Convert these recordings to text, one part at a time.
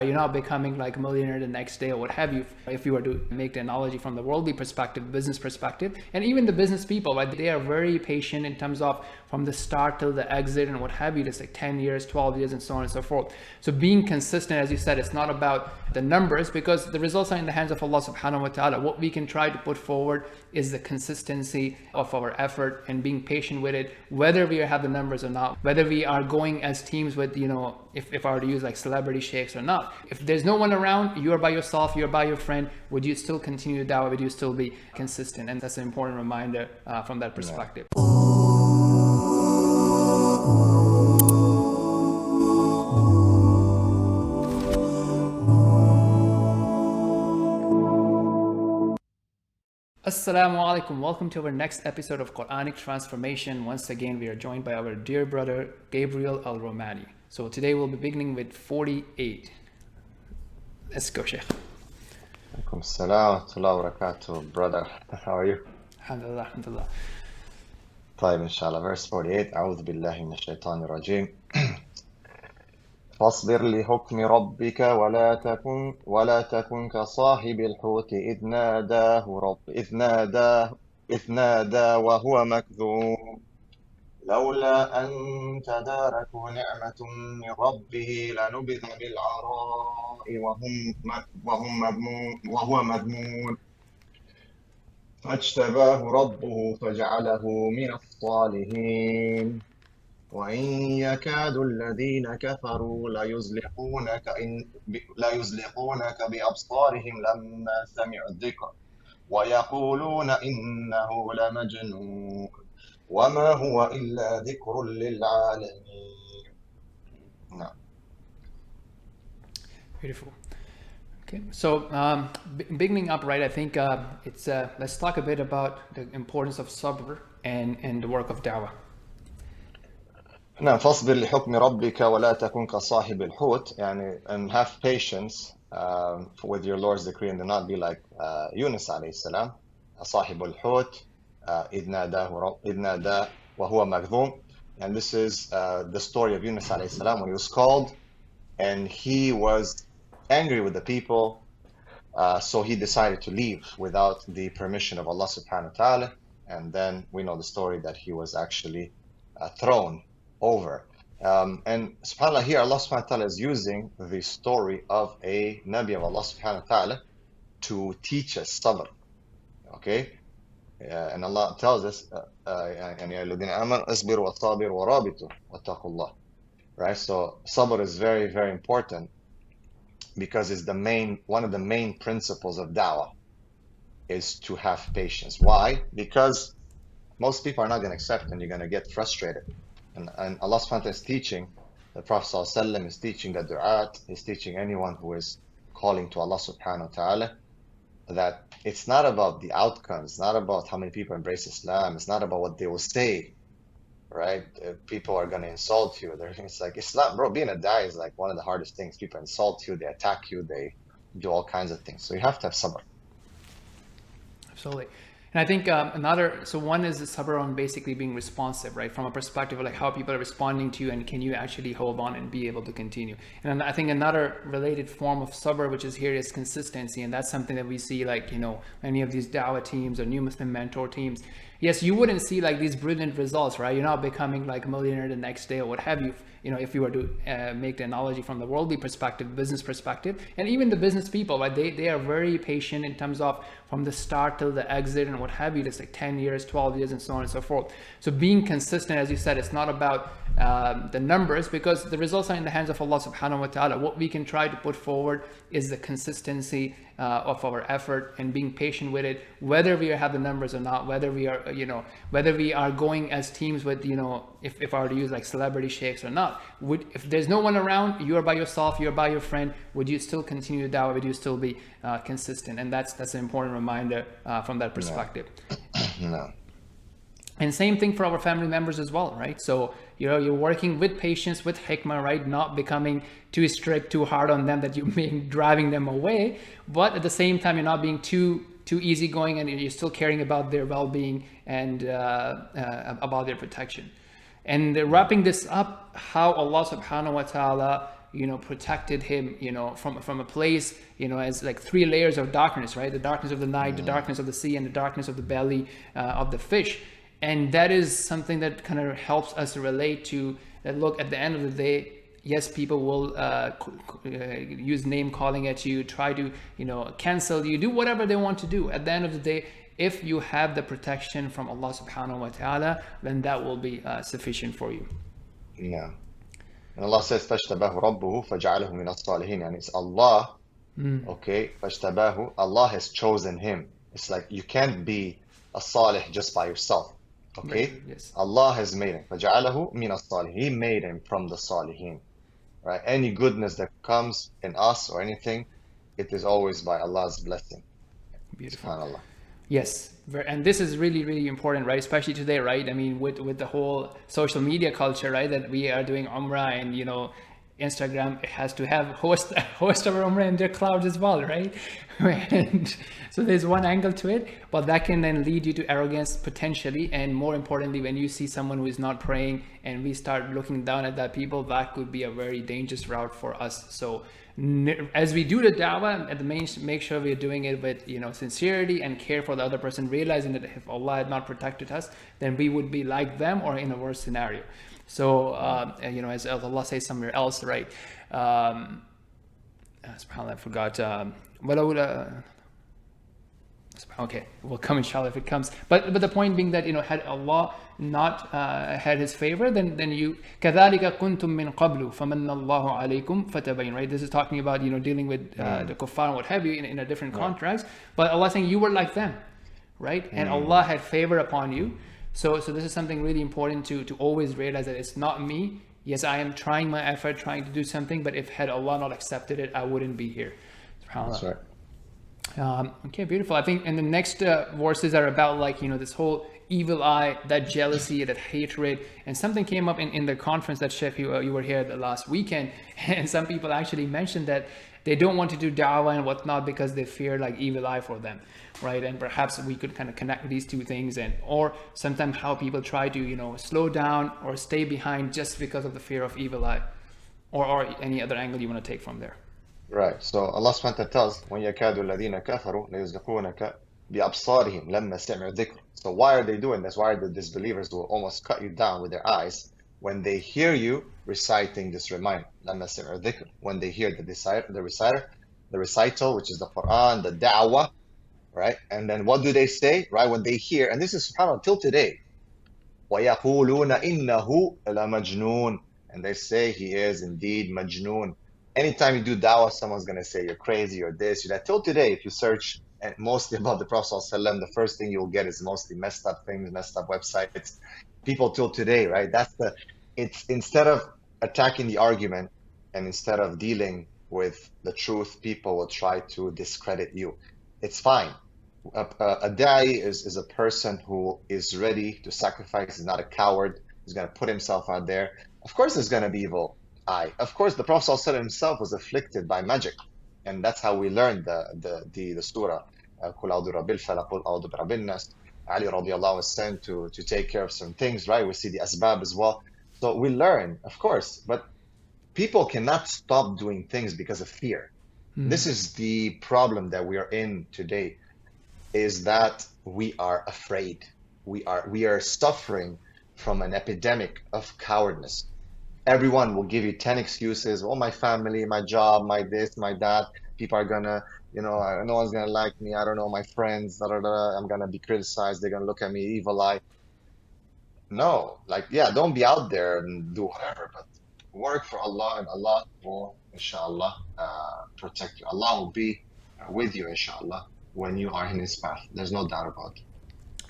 You're not becoming like a millionaire the next day or what have you. If you were to make the analogy from the worldly perspective, business perspective, and even the business people, right? They are very patient in terms of from the start till the exit and what have you. It's like 10 years, 12 years, and so on and so forth. So being consistent, as you said, it's not about the numbers, because the results are in the hands of Allah subhanahu wa ta'ala. What we can try to put forward is the consistency of our effort and being patient with it, whether we have the numbers or not, whether we are going as teams with, if I were to use like celebrity sheikhs or not. If there's no one around, you are by yourself, you're by your friend, would you still continue to dawah? Would you still be consistent? And that's an important reminder from that perspective. Assalamu alaikum. Welcome to our next episode of Quranic Transformation. Once again, we are joined by our dear brother, Gabriel Romani. So today we'll be beginning with 48. Let's go, Sheikh. Alaikum assalam wa rahmatullahi wa barakatuh, brother. How are you? Alhamdulillah, alhamdulillah. طيب, inshallah, verse 48. أعوذ بالله من الشيطان الرجيم. فاصبر لحكم ربك ولا تكن كصاحب الحوت إذ نادى وهو مكذوم لولا أن تداركه نعمة من ربه لنبذ بالعراء وهو مذموم فاجتباه ربه فجعله من الصالحين وإن يكاد الذين كفروا ليزلقونك بأبصارهم لما سمعوا الذكر ويقولون إنه لمجنون وما هو إلا ذكر للعالمين. نعم. Beautiful. Okay, so beginning up, right, I think it's let's talk a bit about the importance of sabr and the work of dawah. نعم. فاصبر لحكم ربك ولا تكن كصاحب الحوت, and have patience with your Lord's decree, and do not be like Yunus alayhi salam, صاحب الحوت إذ نادى وهو مكذوم. And this is the story of Yunus alayhi salam when he was called and he was angry with the people, so he decided to leave without the permission of Allah subhanahu wa ta'ala, and then we know the story that he was actually thrown over. And subhanAllah, here Allah subhanahu wa ta'ala is using the story of a Nabi of Allah subhanahu wa ta'ala to teach us sabr. Okay? And Allah tells us, right? So sabr is very, very important because it's one of the main principles of da'wah is to have patience. Why? Because most people are not going to accept, and you're going to get frustrated. And Allah subhanahu wa ta'ala is teaching, the Prophet sallallahu alaihi wasallam is teaching the du'at, he's teaching anyone who is calling to Allah subhanahu wa ta'ala, that it's not about the outcomes, it's not about how many people embrace Islam, it's not about what they will say, right? People are going to insult you. It's like Islam, bro, being a da'i is like one of the hardest things. People insult you, they attack you, they do all kinds of things. So you have to have sabr. Absolutely. And I think one is the sabr on basically being responsive, right? From a perspective of like how people are responding to you, and can you actually hold on and be able to continue. And I think another related form of sabr, which is here, is consistency. And that's something that we see, like, many of these dawah teams or new Muslim mentor teams. Yes, you wouldn't see like these brilliant results, right? You're not becoming like a millionaire the next day or what have you. If you were to make the analogy from the worldly perspective, business perspective, and even the business people, right? They are very patient in terms of from the start till the exit and what have you. It's like 10 years, 12 years, and so on and so forth. So being consistent, as you said, it's not about the numbers, because the results are in the hands of Allah subhanahu wa ta'ala. What we can try to put forward is the consistency of our effort and being patient with it, whether we have the numbers or not, whether we are going as teams with, if I were to use like celebrity sheikhs or not. If there's no one around, you are by yourself, you're by your friend, would you still continue to dawah? Would you still be consistent? And that's an important reminder from that perspective. No. And same thing for our family members as well, right? So, you're working with patience, with hikmah, right? Not becoming too strict, too hard on them that you're driving them away. But at the same time, you're not being too easygoing, and you're still caring about their well-being and about their protection. And wrapping this up, how Allah subhanahu wa ta'ala protected him, from a place, as like 3 layers of darkness, right? The darkness of the night, the darkness of the sea, and the darkness of the belly of the fish. And that is something that kind of helps us relate to that. Look, at the end of the day, yes, people will use name calling at you, try to, cancel you, do whatever they want to do. At the end of the day, if you have the protection from Allah subhanahu wa ta'ala, then that will be sufficient for you. Yeah. And Allah says, فَاجْتَبَاهُ رَبُّهُ فَجَعَلَهُ مِنَ الصَّالِحِينَ. And it's Allah, okay, فَاجْتَبَاهُ, Allah has chosen him. It's like you can't be a salih just by yourself. Okay? Right. Yes. Allah has made him. فَجَعَلَهُ مِنَ الصَّالِحِينَ. He made him from the salihin. Right? Any goodness that comes in us or anything, it is always by Allah's blessing. Beautiful. SubhanAllah. Yes, and this is really, really important, right? Especially today, right? I mean, with the whole social media culture, right? That we are doing Umrah, and Instagram has to have host of Umrah in their clouds as well, right? And so there's one angle to it, but that can then lead you to arrogance potentially. And more importantly, when you see someone who is not praying and we start looking down at that people, that could be a very dangerous route for us. So as we do the da'wah, at the main, make sure we're doing it with sincerity and care for the other person, realizing that if Allah had not protected us, then we would be like them or in a worse scenario. So as Allah says somewhere else, right? SubhanAllah, I forgot. Okay, we'll come inshallah if it comes. But the point being that had Allah not had His favor, then you كَذَلِكَ كُنْتُم مِّن قَبْلُ فَمَنَّ اللَّهُ عَلَيْكُمْ فَتَبَيَّنُوا. Right? This is talking about dealing with the kuffar and what have you in a different context. But Allah saying you were like them, right? And Allah had favor upon you. So this is something really important to always realize, that it's not me. Yes, I am trying my effort, trying to do something, but if had Allah not accepted it, I wouldn't be here. That's right. Okay, beautiful. I think, and the next verses are about this whole evil eye, that jealousy, that hatred. And something came up in the conference that Sheikh, you were here the last weekend, and some people actually mentioned that they don't want to do da'wah and whatnot because they fear evil eye for them, right? And perhaps we could kind of connect these two things, or sometimes how people try to slow down or stay behind just because of the fear of evil eye, or any other angle you want to take from there. Right. So Allah subhanahu wa ta'ala tells, وَيَكَادُ الَّذِينَ كَفَرُوا لَيُزْلِقُونَكَ بِأَبْصَارِهِمْ لَمَّا سَمِعُوا الذِّكْرَ. So why are they doing this? Why are the disbelievers will almost cut you down with their eyes when they hear you reciting this reminder? لَمَّا سَمِعُوا الذِّكْرَ. When they hear the recital, which is the Quran, the da'wah, right? And then what do they say, right? When they hear, and this is subhanAllah till today, وَيَقُولُونَ إِنَّهُ لَمَجْنُونَ. And they say he is indeed majnoon. Anytime you do da'wah, someone's going to say you're crazy, you're this, you're that. Till today, if you search mostly about the Prophet ﷺ, the first thing you'll get is mostly messed up things, messed up websites. People till today, right? It's instead of attacking the argument and instead of dealing with the truth, people will try to discredit you. It's fine. A da'i is a person who is ready to sacrifice. He's not a coward. He's going to put himself out there. Of course, there's going to be evil eye. Of course, the Prophet ﷺ himself was afflicted by magic, and that's how we learned the surah. قُلْ أَعُوذُ بِرَبِّ الْفَلَقِ قُلْ أَعُوذُ بِرَبِّ النَّاسِ. Ali radiallahu anhu was sent to take care of some things, right? We see the asbab as well. So we learn, of course, but people cannot stop doing things because of fear. This is the problem that we are in today, is that we are afraid. We are suffering from an epidemic of cowardness. Everyone will give you 10 excuses. Oh, my family, my job, my this, my that. People are gonna, no one's gonna like me. I don't know, my friends, I'm gonna be criticized. They're gonna look at me evil eye. No, don't be out there and do whatever, but work for Allah, and Allah will, inshallah, protect you. Allah will be with you, inshallah, when you are in His path. There's no doubt about it.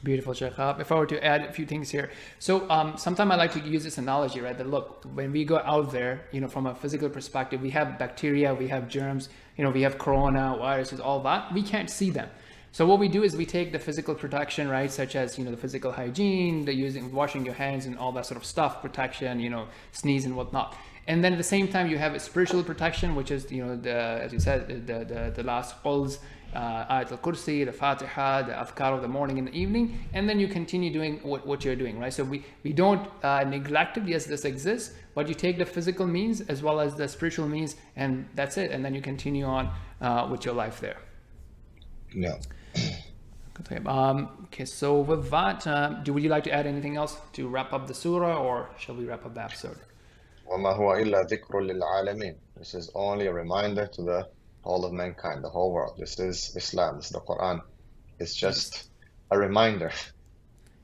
Beautiful, Sheikh. If I were to add a few things here. So sometimes I like to use this analogy, right? That look, when we go out there, from a physical perspective, we have bacteria, we have germs, we have corona, viruses, all that. We can't see them. So what we do is we take the physical protection, right? Such as, the physical hygiene, the washing your hands and all that sort of stuff, protection, sneeze and whatnot. And then at the same time, you have a spiritual protection, which is, as you said, the last quls, Ayat al-Kursi, the Fatiha, the Adhkar of the morning and the evening, and then you continue doing what you're doing, right? So we don't neglect it. Yes, this exists, but you take the physical means as well as the spiritual means, and that's it. And then you continue on with your life there. Yeah. Okay, so with that, would you like to add anything else to wrap up the surah, or shall we wrap up the episode? وَمَا هُوَ إِلَّا ذِكْرٌ لِلْعَالَمِينَ. This is only a reminder to the whole of mankind, the whole world. This is Islam, this is the Quran. It's just a reminder.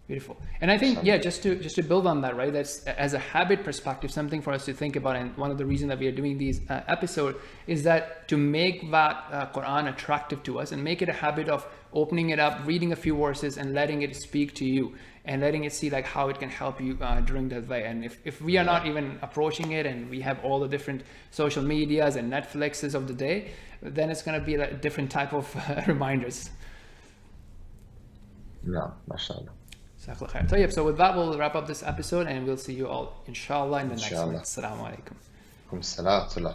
Beautiful. And I think, yeah, just to build on that, right, that's as a habit perspective, something for us to think about. And one of the reasons that we are doing these episodes is that to make that Quran attractive to us and make it a habit of opening it up, reading a few verses and letting it speak to you and letting it see like how it can help you during that way. And if we are not even approaching it and we have all the different social medias and Netflixes of the day, then it's going to be a different type of reminders. Yeah, mashallah. So with that, we'll wrap up this episode and we'll see you all, inshallah, in the next one. Assalamu alaikum. Salam.